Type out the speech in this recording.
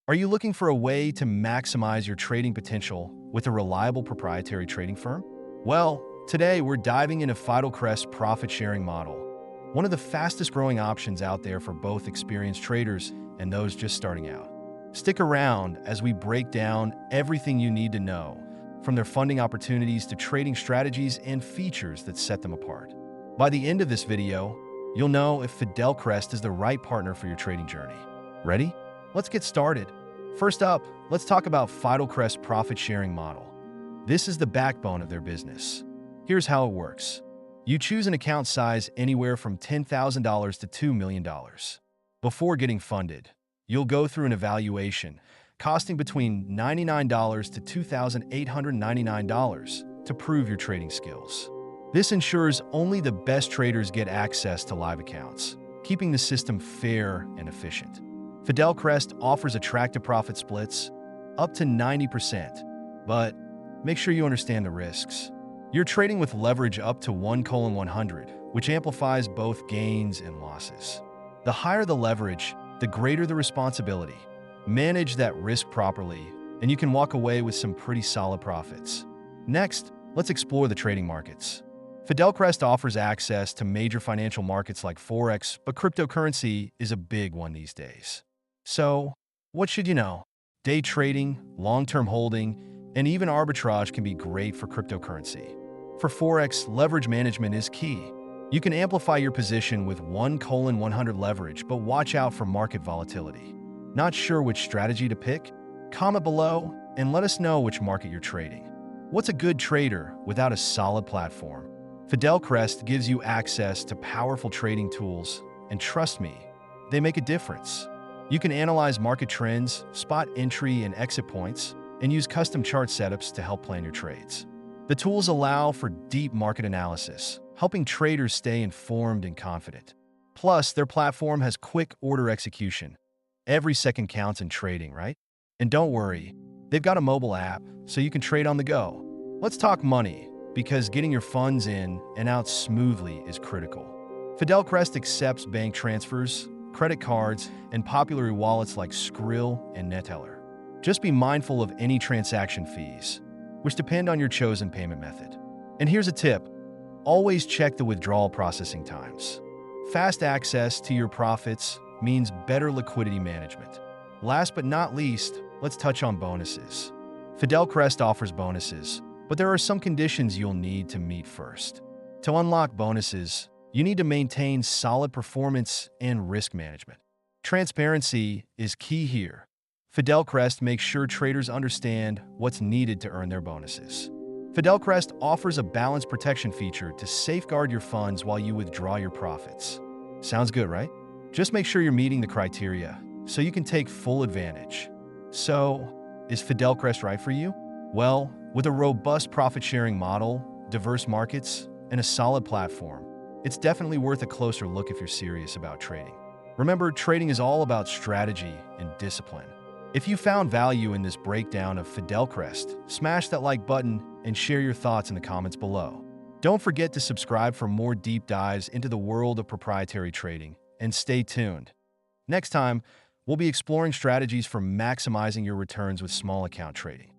Are you looking for a way to maximize your trading potential with a reliable proprietary trading firm? Well, today we're diving into Fidelcrest's profit-sharing model, one of the fastest-growing options out there for both experienced traders and those just starting out. Stick around as we break down everything you need to know, from their funding opportunities to trading strategies and features that set them apart. By the end of this video, you'll know if Fidelcrest is the right partner for your trading journey. Ready? Let's get started. First up, let's talk about Fidelcrest's profit-sharing model. This is the backbone of their business. Here's how it works. You choose an account size anywhere from $10,000 to $2 million. Before getting funded, you'll go through an evaluation costing between $99 to $2,899 to prove your trading skills. This ensures only the best traders get access to live accounts, keeping the system fair and efficient. Fidelcrest offers attractive profit splits, up to 90%, but make sure you understand the risks. You're trading with leverage up to 1:100, which amplifies both gains and losses. The higher the leverage, the greater the responsibility. Manage that risk properly, and you can walk away with some pretty solid profits. Next, let's explore the trading markets. Fidelcrest offers access to major financial markets like Forex, but cryptocurrency is a big one these days. So, what should you know? Day trading, long-term holding, and even arbitrage can be great for cryptocurrency. For Forex, leverage management is key. You can amplify your position with 1:100 leverage, but watch out for market volatility. Not sure which strategy to pick? Comment below and let us know which market you're trading. What's a good trader without a solid platform? Fidelcrest gives you access to powerful trading tools, and trust me, they make a difference. You can analyze market trends, spot entry and exit points, and use custom chart setups to help plan your trades. The tools allow for deep market analysis, helping traders stay informed and confident. Plus, their platform has quick order execution. Every second counts in trading, right? And don't worry, they've got a mobile app, so you can trade on the go. Let's talk money, because getting your funds in and out smoothly is critical. Fidelcrest accepts bank transfers, credit cards, and popular wallets like Skrill and Neteller. Just be mindful of any transaction fees, which depend on your chosen payment method. And here's a tip. Always check the withdrawal processing times. Fast access to your profits means better liquidity management. Last but not least, let's touch on bonuses. Fidelcrest offers bonuses, but there are some conditions you'll need to meet first. To unlock bonuses, you need to maintain solid performance and risk management. Transparency is key here. Fidelcrest makes sure traders understand what's needed to earn their bonuses. Fidelcrest offers a balance protection feature to safeguard your funds while you withdraw your profits. Sounds good, right? Just make sure you're meeting the criteria so you can take full advantage. So, is Fidelcrest right for you? Well, with a robust profit-sharing model, diverse markets, and a solid platform, it's definitely worth a closer look if you're serious about trading. Remember, trading is all about strategy and discipline. If you found value in this breakdown of Fidelcrest, smash that like button and share your thoughts in the comments below. Don't forget to subscribe for more deep dives into the world of proprietary trading, and stay tuned. Next time, we'll be exploring strategies for maximizing your returns with small account trading.